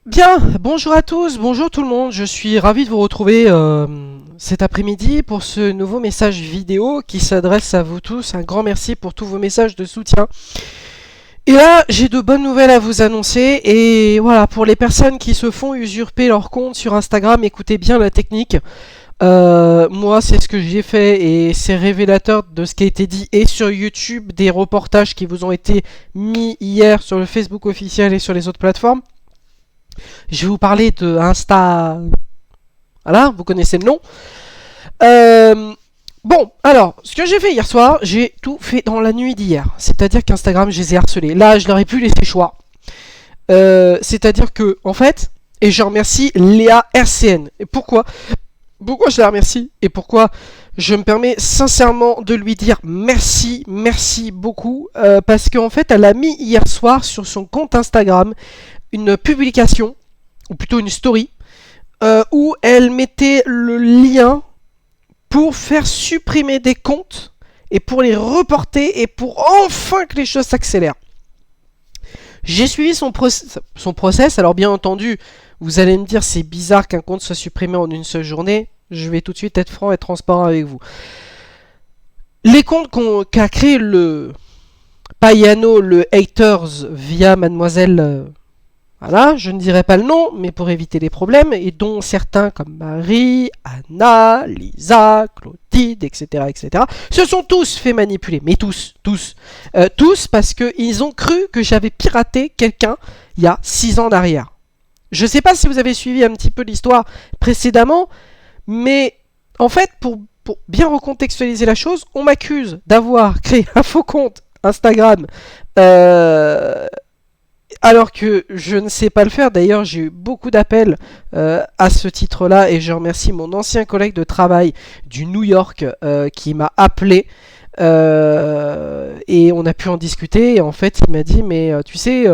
Bien, bonjour à tous, bonjour tout le monde, je suis ravi de vous retrouver cet après-midi pour ce nouveau message vidéo qui s'adresse à vous tous. Un grand merci pour tous vos messages de soutien. Et là, j'ai de bonnes nouvelles à vous annoncer et voilà, pour les personnes qui se font usurper leur compte sur Instagram, écoutez bien la technique. Moi, c'est ce que j'ai fait et c'est révélateur de ce qui a été dit et sur YouTube, des reportages qui vous ont été mis hier sur le Facebook officiel et sur les autres plateformes. Je vais vous parler de Insta. Voilà, vous connaissez le nom. Euh, bon, alors, ce que j'ai fait hier soir, j'ai tout fait dans la nuit d'hier. C'est-à-dire qu'Instagram, je les ai harcelés. Là, je leur ai plus laissé choix. C'est-à-dire que, en fait, et je remercie Léa RCN. Et pourquoi je la remercie et pourquoi je me permets sincèrement de lui dire merci, merci beaucoup. Parce qu'en fait, elle a mis hier soir sur son compte Instagram une publication, ou plutôt une story, où elle mettait le lien pour faire supprimer des comptes et pour les reporter et pour enfin que les choses s'accélèrent. J'ai suivi son process, alors bien entendu, vous allez me dire c'est bizarre qu'un compte soit supprimé en une seule journée. Je vais tout de suite être franc et transparent avec vous. Les comptes qu'a créé le Payano, le Haters via Mademoiselle voilà, je ne dirai pas le nom, mais pour éviter les problèmes, et dont certains comme Marie, Anna, Lisa, Clotilde, etc., se sont tous fait manipuler, mais tous parce qu'ils ont cru que j'avais piraté quelqu'un il y a 6 ans d'arrière. Je ne sais pas si vous avez suivi un petit peu l'histoire précédemment, mais en fait, pour bien recontextualiser la chose, on m'accuse d'avoir créé un faux compte Instagram alors que je ne sais pas le faire. D'ailleurs, j'ai eu beaucoup d'appels à ce titre-là et je remercie mon ancien collègue de travail du New York qui m'a appelé et on a pu en discuter. Et en fait, il m'a dit, mais tu sais,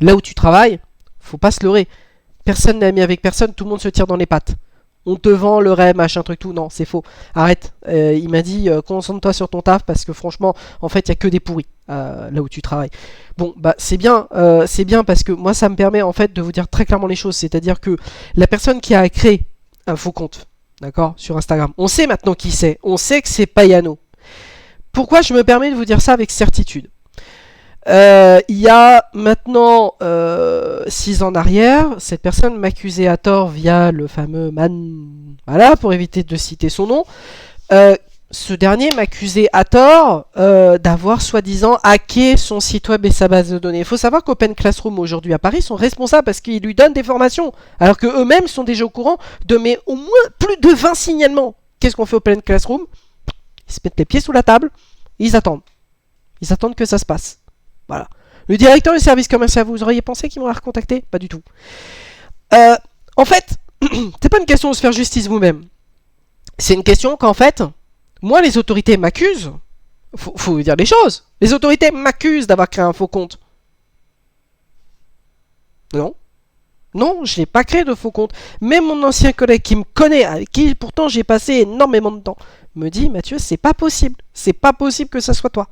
là où tu travailles, faut pas se leurrer. Personne n'est ami avec personne, tout le monde se tire dans les pattes. On te vend le rêve, machin truc tout. Non, c'est faux. Arrête. Il m'a dit, concentre-toi sur ton taf parce que franchement, en fait, il y a que des pourris là où tu travailles. Bon, bah c'est bien parce que moi, ça me permet en fait de vous dire très clairement les choses. C'est-à-dire que la personne qui a créé un faux compte, d'accord, sur Instagram, on sait maintenant qui c'est. On sait que c'est Payano. Pourquoi je me permets de vous dire ça avec certitude? Il y a maintenant 6 ans en arrière, cette personne m'accusait à tort via le fameux man, voilà, pour éviter de citer son nom. Ce dernier m'accusait à tort d'avoir soi-disant hacké son site web et sa base de données. Il faut savoir qu'Open Classroom aujourd'hui à Paris sont responsables parce qu'ils lui donnent des formations, alors qu'eux-mêmes sont déjà au courant de au moins plus de 20 signalements. Qu'est-ce qu'on fait Open Classroom? Ils se mettent les pieds sous la table, ils attendent. Ils attendent que ça se passe. Voilà. Le directeur du service commercial, vous auriez pensé qu'il m'aurait recontacté? Pas du tout. En fait, c'est pas une question de se faire justice vous-même. C'est une question qu'en fait, moi, les autorités m'accusent. Faut dire les choses. Les autorités m'accusent d'avoir créé un faux compte. Non. Non, je n'ai pas créé de faux compte. Même mon ancien collègue qui me connaît, avec qui pourtant j'ai passé énormément de temps, me dit, Mathieu, c'est pas possible. C'est pas possible que ça soit toi.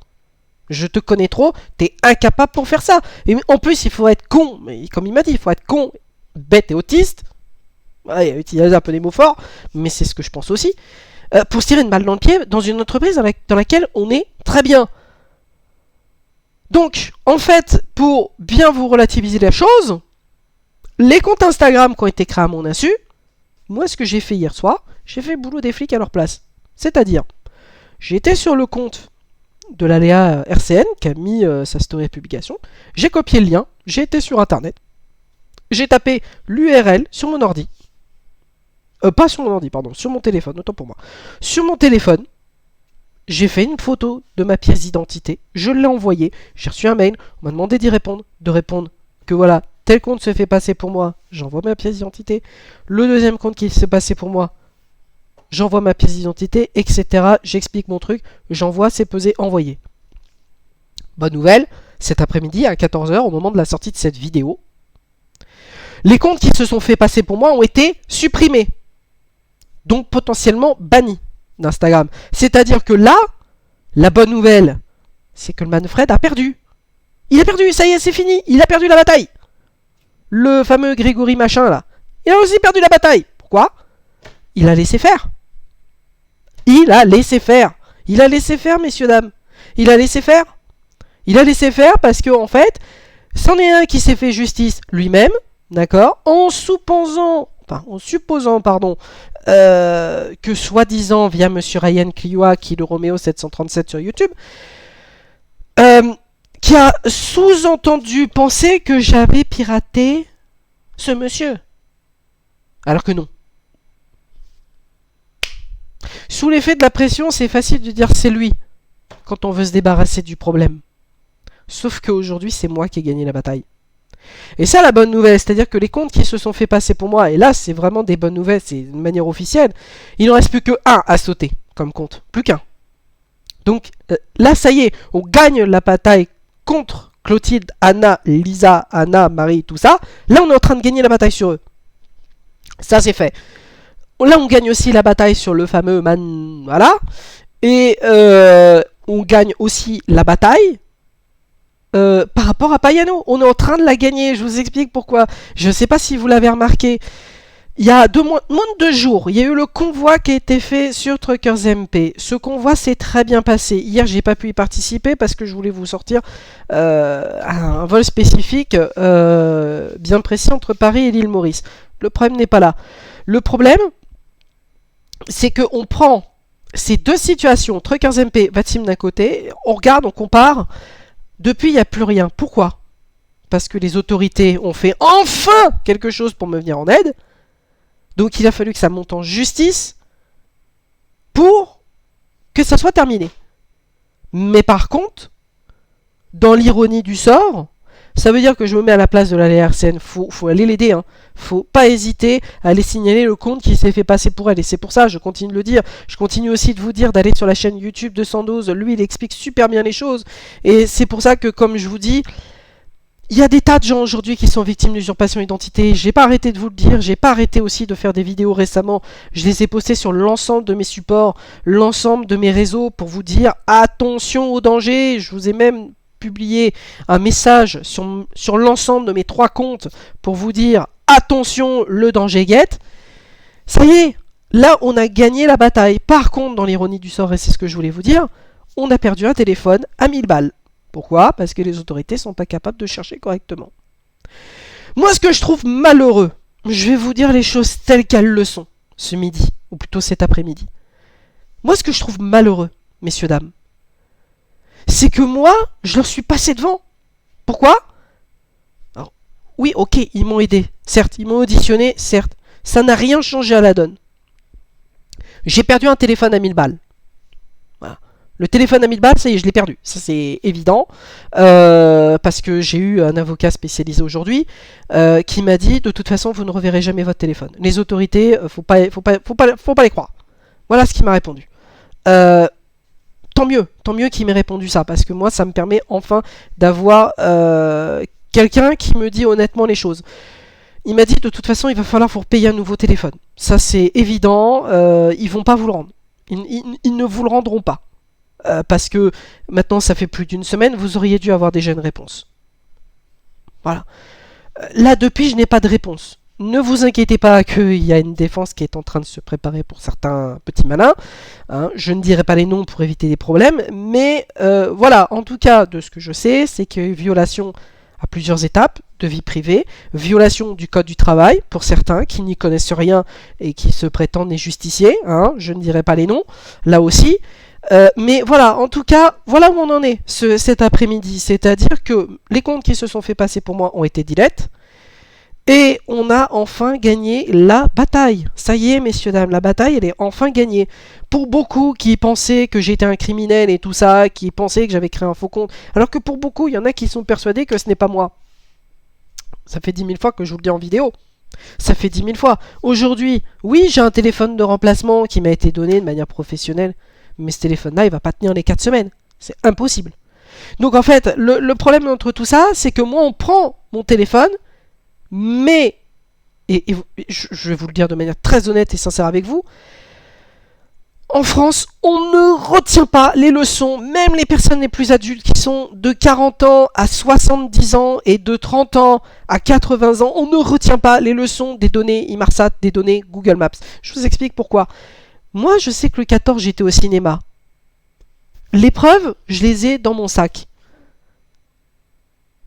Je te connais trop, t'es incapable pour faire ça. Et en plus, il faut être con. Mais comme il m'a dit, il faut être con, bête et autiste. Ouais, il a utilisé un peu des mots forts, mais c'est ce que je pense aussi. Pour se tirer une balle dans le pied dans une entreprise dans laquelle on est très bien. Donc, en fait, pour bien vous relativiser la chose, les comptes Instagram qui ont été créés à mon insu, moi, ce que j'ai fait hier soir, j'ai fait le boulot des flics à leur place. C'est-à-dire, j'étais sur le compte de la Léa RCN qui a mis sa story à publication. J'ai copié le lien, j'ai été sur internet, j'ai tapé l'URL sur mon ordi. Pas sur mon ordi, pardon, sur mon téléphone, autant pour moi. Sur mon téléphone, j'ai fait une photo de ma pièce d'identité, je l'ai envoyée, j'ai reçu un mail, on m'a demandé d'y répondre, que voilà, tel compte se fait passer pour moi, j'envoie ma pièce d'identité. Le deuxième compte qui se fait passer pour moi, j'envoie ma pièce d'identité, etc. J'explique mon truc, j'envoie, c'est pesé, envoyé. Bonne nouvelle, cet après-midi à 14 h, au moment de la sortie de cette vidéo, les comptes qui se sont fait passer pour moi ont été supprimés. Donc potentiellement bannis d'Instagram. C'est-à-dire que là, la bonne nouvelle, c'est que le Manfred a perdu. Il a perdu, ça y est, c'est fini, il a perdu la bataille. le fameux Grégory machin là, il a aussi perdu la bataille. Pourquoi? Il a laissé faire. Il a laissé faire. Il a laissé faire, messieurs, dames. Il a laissé faire. Il a laissé faire parce que, en fait, c'en est un qui s'est fait justice lui-même, d'accord, en supposant, que soi-disant, via Monsieur Ryan Clioa, qui est le Roméo 737 sur YouTube, qui a sous-entendu penser que j'avais piraté ce monsieur. Alors que non. Sous l'effet de la pression, c'est facile de dire c'est lui, quand on veut se débarrasser du problème. Sauf qu'aujourd'hui, c'est moi qui ai gagné la bataille. Et ça, la bonne nouvelle, c'est-à-dire que les comptes qui se sont fait passer pour moi, et là, c'est vraiment des bonnes nouvelles, c'est de manière officielle, il n'en reste plus que un à sauter comme compte. Plus qu'un. Donc là, ça y est, on gagne la bataille contre Clotilde, Anna, Lisa, Anna, Marie, tout ça. Là, on est en train de gagner la bataille sur eux. Ça, c'est fait. Là, on gagne aussi la bataille sur le fameux man... Voilà. Et on gagne aussi la bataille par rapport à Payano. On est en train de la gagner. Je vous explique pourquoi. Je ne sais pas si vous l'avez remarqué. Il y a moins de 2 jours, il y a eu le convoi qui a été fait sur Truckers MP. Ce convoi s'est très bien passé. Hier, j'ai pas pu y participer parce que je voulais vous sortir un vol spécifique bien précis entre Paris et l'île Maurice. Le problème n'est pas là. Le problème, c'est qu'on prend ces deux situations, Truckers MP, Vatim d'un côté, on regarde, on compare. Depuis, il n'y a plus rien. Pourquoi? Parce que les autorités ont fait enfin quelque chose pour me venir en aide. Donc il a fallu que ça monte en justice pour que ça soit terminé. Mais par contre, dans l'ironie du sort, ça veut dire que je me mets à la place de la LRCN. Faut aller l'aider. Faut pas hésiter à aller signaler le compte qui s'est fait passer pour elle. Et c'est pour ça, je continue de le dire. Je continue aussi de vous dire d'aller sur la chaîne YouTube de Sandoz. Lui, il explique super bien les choses. Et c'est pour ça que, comme je vous dis, il y a des tas de gens aujourd'hui qui sont victimes d'usurpation d'identité. J'ai pas arrêté de vous le dire. J'ai pas arrêté aussi de faire des vidéos récemment. Je les ai postées sur l'ensemble de mes supports, l'ensemble de mes réseaux pour vous dire attention au danger. Je vous ai même publié un message sur l'ensemble de mes 3 comptes pour vous dire attention, le danger guette. Ça y est, là on a gagné la bataille. Par contre, dans l'ironie du sort, et c'est ce que je voulais vous dire, on a perdu un téléphone à 1000 balles. Pourquoi? Parce que les autorités sont pas capables de chercher correctement. Moi, ce que je trouve malheureux, je vais vous dire les choses telles qu'elles le sont, ce midi, ou plutôt cet après-midi. Moi, ce que je trouve malheureux, messieurs, dames, c'est que moi, je leur suis passé devant. Pourquoi? Alors, oui, ok, ils m'ont aidé, certes, ils m'ont auditionné, certes. Ça n'a rien changé à la donne. J'ai perdu un téléphone à 1000 balles. Voilà. Le téléphone à 1000 balles, ça y est, je l'ai perdu. Ça, c'est évident. Parce que j'ai eu un avocat spécialisé aujourd'hui qui m'a dit, de toute façon, vous ne reverrez jamais votre téléphone. Les autorités, faut pas les croire. Voilà ce qu'il m'a répondu. Tant mieux qu'il m'ait répondu ça, parce que moi, ça me permet enfin d'avoir quelqu'un qui me dit honnêtement les choses. Il m'a dit, de toute façon, il va falloir vous payer un nouveau téléphone. Ça, c'est évident. Ils vont pas vous le rendre. Ils ne vous le rendront pas. Parce que maintenant ça fait plus d'une semaine, vous auriez dû avoir déjà une réponse. Voilà. Là depuis je n'ai pas de réponse. Ne vous inquiétez pas qu'il y a une défense qui est en train de se préparer pour certains petits malins. Je ne dirai pas les noms pour éviter des problèmes. Mais voilà, en tout cas de ce que je sais, c'est qu'il y a eu violation à plusieurs étapes de vie privée, violation du code du travail pour certains qui n'y connaissent rien et qui se prétendent les justiciers. Je ne dirai pas les noms, là aussi. Mais voilà, en tout cas, voilà où on en est cet après-midi. C'est-à-dire que les comptes qui se sont fait passer pour moi ont été delete. Et on a enfin gagné la bataille. Ça y est, messieurs, dames, la bataille, elle est enfin gagnée. Pour beaucoup qui pensaient que j'étais un criminel et tout ça, qui pensaient que j'avais créé un faux compte, alors que pour beaucoup, il y en a qui sont persuadés que ce n'est pas moi. Ça fait 10 000 fois que je vous le dis en vidéo. Ça fait 10 000 fois. Aujourd'hui, oui, j'ai un téléphone de remplacement qui m'a été donné de manière professionnelle. Mais ce téléphone-là, il va pas tenir les 4 semaines. C'est impossible. Donc en fait, le problème entre tout ça, c'est que moi, on prend mon téléphone, mais, et je vais vous le dire de manière très honnête et sincère avec vous, En France, on ne retient pas les leçons, même les personnes les plus adultes qui sont de 40 ans à 70 ans et de 30 ans à 80 ans, on ne retient pas les leçons des données Inmarsat, des données Google Maps. Je vous explique pourquoi. Moi, je sais que le 14, j'étais au cinéma. Les preuves, je les ai dans mon sac.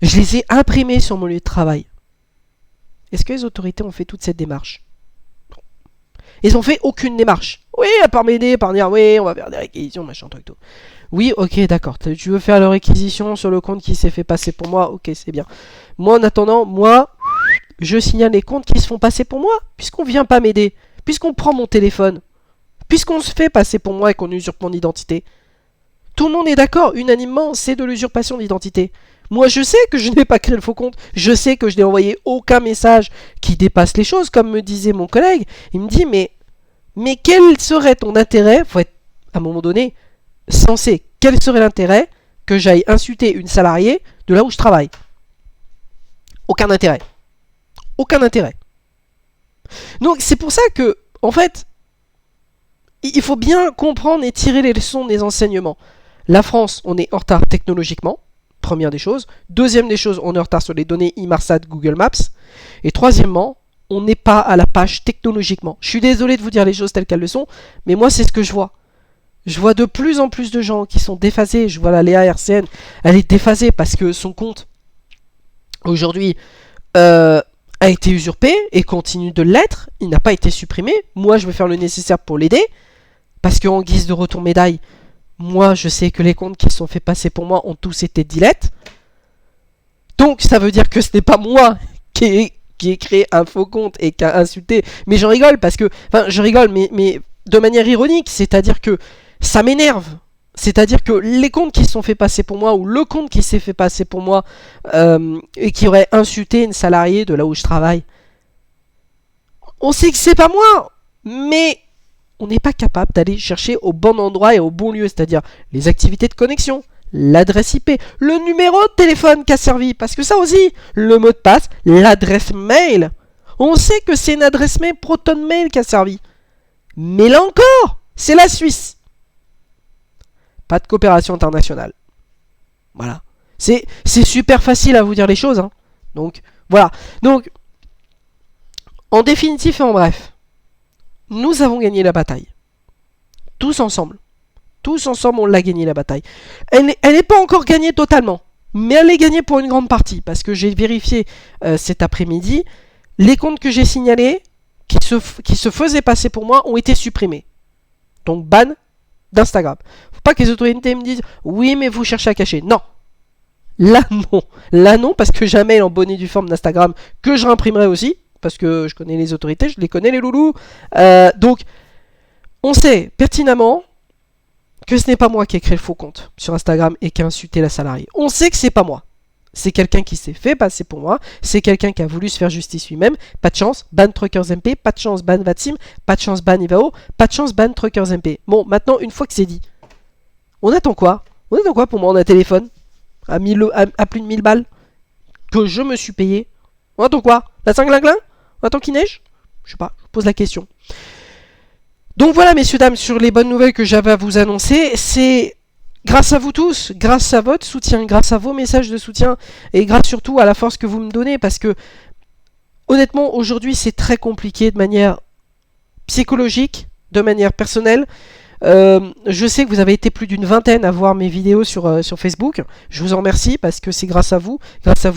Je les ai imprimées sur mon lieu de travail. Est-ce que les autorités ont fait toute cette démarche? Ils ont fait aucune démarche. Oui, à part m'aider, par dire oui, on va faire des réquisitions, machin, truc, tout. Oui, ok, d'accord. Tu veux faire la réquisition sur le compte qui s'est fait passer pour moi? Ok, c'est bien. Moi, en attendant, je signale les comptes qui se font passer pour moi, puisqu'on vient pas m'aider, puisqu'on prend mon téléphone, puisqu'on se fait passer pour moi et qu'on usurpe mon identité. Tout le monde est d'accord, unanimement, c'est de l'usurpation d'identité. Moi, je sais que je n'ai pas créé le faux compte. Je sais que je n'ai envoyé aucun message qui dépasse les choses, comme me disait mon collègue. Il me dit, mais quel serait ton intérêt? Faut être, à un moment donné, sensé. Quel serait l'intérêt que j'aille insulter une salariée de là où je travaille? Aucun intérêt. Aucun intérêt. Donc, c'est pour ça que, en fait, il faut bien comprendre et tirer les leçons des enseignements. La France, on est en retard technologiquement. Première des choses. Deuxième des choses, on est en retard sur les données Inmarsat Google Maps. Et troisièmement, on n'est pas à la page technologiquement. Je suis désolé de vous dire les choses telles qu'elles le sont, mais moi c'est ce que je vois. Je vois de plus en plus de gens qui sont déphasés. Je vois la Léa RCN, elle est déphasée parce que son compte, aujourd'hui, a été usurpé et continue de l'être. Il n'a pas été supprimé. Moi, je vais faire le nécessaire pour l'aider. Parce qu'en guise de retour médaille, moi, je sais que les comptes qui se sont fait passer pour moi ont tous été delete. Donc, ça veut dire que ce n'est pas moi qui ai créé un faux compte et qui a insulté. Mais j'en rigole parce que... Enfin, je rigole, mais de manière ironique. C'est-à-dire que ça m'énerve. C'est-à-dire que les comptes qui se sont fait passer pour moi, ou le compte qui s'est fait passer pour moi, et qui aurait insulté une salariée de là où je travaille, on sait que c'est pas moi, mais on n'est pas capable d'aller chercher au bon endroit et au bon lieu, c'est-à-dire les activités de connexion, l'adresse IP, le numéro de téléphone qui a servi, parce que ça aussi, le mot de passe, l'adresse mail, on sait que c'est une adresse mail ProtonMail qui a servi. Mais là encore, c'est la Suisse. Pas de coopération internationale. Voilà. C'est super facile à vous dire les choses, hein. Donc, voilà. Donc, en définitif et en bref, nous avons gagné la bataille. Tous ensemble. Tous ensemble, on l'a gagné la bataille. Elle n'est pas encore gagnée totalement. Mais elle est gagnée pour une grande partie. Parce que j'ai vérifié cet après-midi. Les comptes que j'ai signalés, qui se faisaient passer pour moi, ont été supprimés. Donc ban d'Instagram. Faut pas que les autorités me disent « Oui, mais vous cherchez à cacher. » Non. Là, non. Là, non, parce que jamais en bonne et due forme d'Instagram, que je réimprimerai aussi. Parce que je connais les autorités, je les connais les loulous. Donc, on sait pertinemment que ce n'est pas moi qui ai créé le faux compte sur Instagram et qui a insulté la salariée. On sait que c'est pas moi. C'est quelqu'un qui s'est fait passer pour moi. C'est quelqu'un qui a voulu se faire justice lui-même. Pas de chance, ban Truckers MP. Pas de chance, ban Vatsim. Pas de chance, ban Ivao. Pas de chance, ban Truckers MP. Bon, maintenant, une fois que c'est dit, on attend quoi? On attend quoi pour moi? On a un téléphone à plus de 1000 balles que je me suis payé. On attend quoi? La cinglinglin? On attend qu'il neige? Je sais pas, je pose la question. Donc voilà, messieurs, dames, sur les bonnes nouvelles que j'avais à vous annoncer, c'est grâce à vous tous, grâce à votre soutien, grâce à vos messages de soutien, et grâce surtout à la force que vous me donnez, parce que, honnêtement, aujourd'hui, c'est très compliqué de manière psychologique, de manière personnelle. Je sais que vous avez été plus d'une vingtaine à voir mes vidéos sur Facebook. Je vous en remercie parce que c'est grâce à vous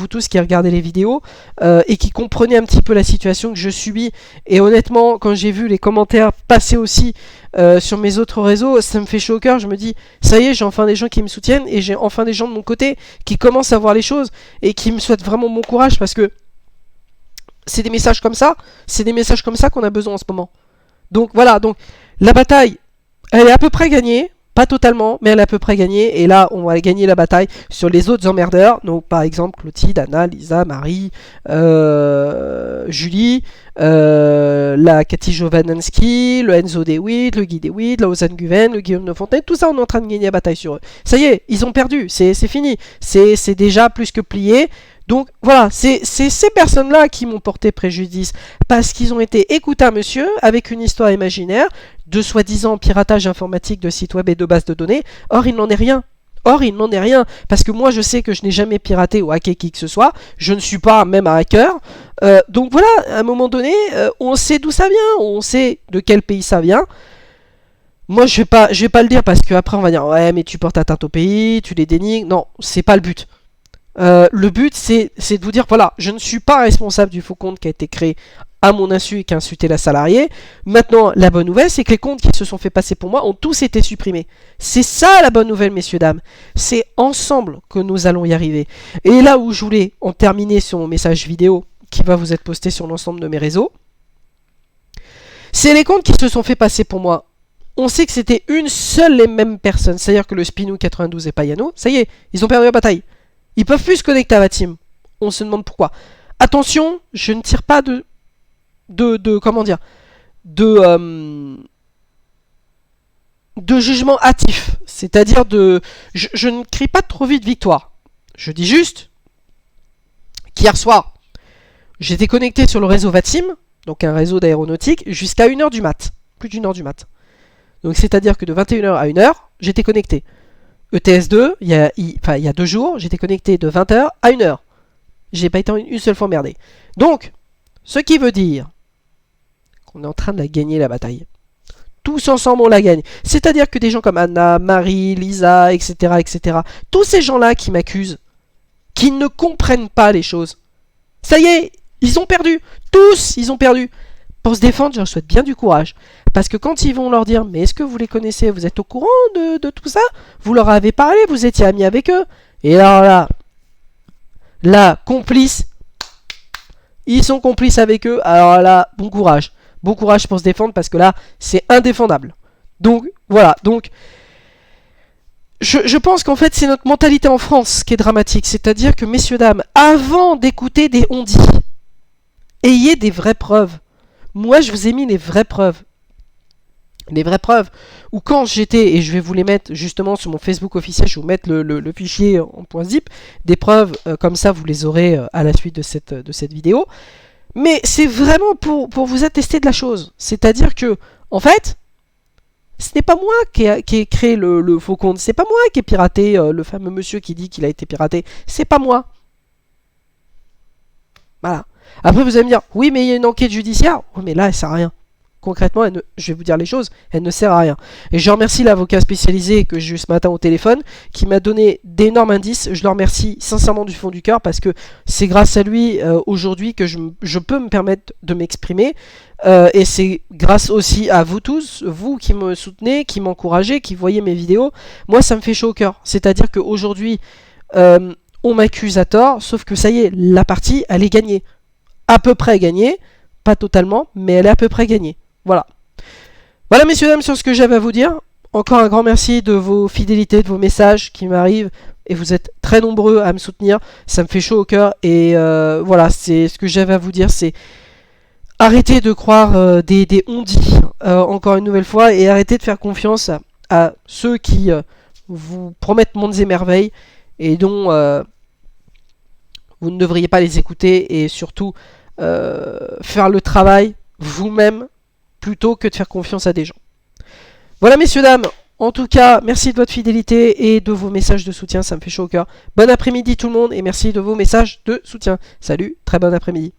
tous qui regardez les vidéos et qui comprenez un petit peu la situation que je subis. Et honnêtement, quand j'ai vu les commentaires passer aussi sur mes autres réseaux, ça me fait chaud au cœur. Je me dis, ça y est, j'ai enfin des gens qui me soutiennent et j'ai enfin des gens de mon côté qui commencent à voir les choses et qui me souhaitent vraiment bon courage parce que c'est des messages comme ça, qu'on a besoin en ce moment. Donc voilà, donc la bataille, elle est à peu près gagnée, pas totalement, mais elle est à peu près gagnée. Et là, on va gagner la bataille sur les autres emmerdeurs. Donc, par exemple, Clotilde, Anna, Lisa, Marie, Julie, la Cathy Jovaninski, le Enzo DeWitt, le Guy DeWitt, la Ozan Guven, le Guillaume de Fontaine. Tout ça, on est en train de gagner la bataille sur eux. Ça y est, ils ont perdu, c'est fini. C'est déjà plus que plié. Donc voilà, c'est ces personnes-là qui m'ont porté préjudice parce qu'ils ont été écoutés, monsieur, avec une histoire imaginaire de soi-disant piratage informatique de sites web et de bases de données. Or, il n'en est rien. Or, il n'en est rien, parce que moi je sais que je n'ai jamais piraté ou hacké qui que ce soit, je ne suis pas même un hacker, donc voilà, à un moment donné, on sait d'où ça vient, on sait de quel pays ça vient. Moi je vais pas le dire parce qu'après on va dire, ouais mais tu portes atteinte au pays, tu les dénigres, non, c'est pas le but. Le but c'est de vous dire, voilà, je ne suis pas responsable du faux compte qui a été créé à mon insu et qui a insulté la salariée. Maintenant, la bonne nouvelle, c'est que les comptes qui se sont fait passer pour moi ont tous été supprimés. C'est ça la bonne nouvelle, messieurs, dames. C'est ensemble que nous allons y arriver. Et là où je voulais en terminer sur mon message vidéo, qui va vous être posté sur l'ensemble de mes réseaux, c'est les comptes qui se sont fait passer pour moi. On sait que c'était une seule et même personne. C'est-à-dire que le Spinou 92 et Payano, ça y est, ils ont perdu la bataille. Ils peuvent plus se connecter à ma team. On se demande pourquoi. Attention, je ne tire pas de comment dire, de jugement hâtif, c'est-à-dire je ne crie pas trop vite victoire. Je dis juste qu'hier soir, j'étais connecté sur le réseau VATSIM, donc un réseau d'aéronautique, jusqu'à 1h du mat, plus d'1h du mat. Donc c'est-à-dire que de 21h à 1h, j'étais connecté. ETS2, il y a 2 jours, j'étais connecté de 20h à 1h. J'ai pas été une seule fois emmerdé. Donc, ce qui veut dire qu'on est en train de la gagner, la bataille. Tous ensemble, on la gagne. C'est-à-dire que des gens comme Anna, Marie, Lisa, etc., etc., tous ces gens-là qui m'accusent, qui ne comprennent pas les choses, ça y est, ils ont perdu. Tous, ils ont perdu. Pour se défendre, je leur souhaite bien du courage. Parce que quand ils vont leur dire, mais est-ce que vous les connaissez, vous êtes au courant de tout ça, vous leur avez parlé, vous étiez amis avec eux. Et alors là, complices, ils sont complices avec eux, alors là, bon courage. Bon courage pour se défendre parce que là, c'est indéfendable. Donc, voilà. Donc, je pense qu'en fait, c'est notre mentalité en France qui est dramatique. C'est-à-dire que, messieurs, dames, avant d'écouter des on-dit, ayez des vraies preuves. Moi, je vous ai mis les vraies preuves. Les vraies preuves. Ou quand j'étais, et je vais vous les mettre justement sur mon Facebook officiel, je vais vous mettre le fichier en .zip, des preuves comme ça, vous les aurez à la suite de cette vidéo. Mais c'est vraiment pour vous attester de la chose. C'est-à-dire que, en fait, ce n'est pas moi qui ai créé le faux compte. C'est pas moi qui ai piraté le fameux monsieur qui dit qu'il a été piraté. C'est pas moi. Voilà. Après, vous allez me dire, oui, mais il y a une enquête judiciaire. Oui, mais là, elle sert à rien. Concrètement, je vais vous dire les choses, elle ne sert à rien. Et je remercie l'avocat spécialisé que j'ai eu ce matin au téléphone, qui m'a donné d'énormes indices. Je le remercie sincèrement du fond du cœur, parce que c'est grâce à lui aujourd'hui que je peux me permettre de m'exprimer. Et c'est grâce aussi à vous tous, vous qui me soutenez, qui m'encouragez, qui voyez mes vidéos. Moi, ça me fait chaud au cœur. C'est-à-dire qu'aujourd'hui, on m'accuse à tort, sauf que ça y est, la partie, elle est gagnée. À peu près gagnée, pas totalement, mais elle est à peu près gagnée. Voilà. Voilà, messieurs, dames, sur ce que j'avais à vous dire. Encore un grand merci de vos fidélités, de vos messages qui m'arrivent. Et vous êtes très nombreux à me soutenir. Ça me fait chaud au cœur. Et voilà, c'est ce que j'avais à vous dire. C'est arrêtez de croire des on-dit, encore une nouvelle fois. Et arrêtez de faire confiance à ceux qui vous promettent mondes et merveilles. Et dont vous ne devriez pas les écouter. Et surtout, faire le travail vous-même, plutôt que de faire confiance à des gens. Voilà, messieurs, dames. En tout cas, merci de votre fidélité et de vos messages de soutien. Ça me fait chaud au cœur. Bon après-midi tout le monde et merci de vos messages de soutien. Salut, très bon après-midi.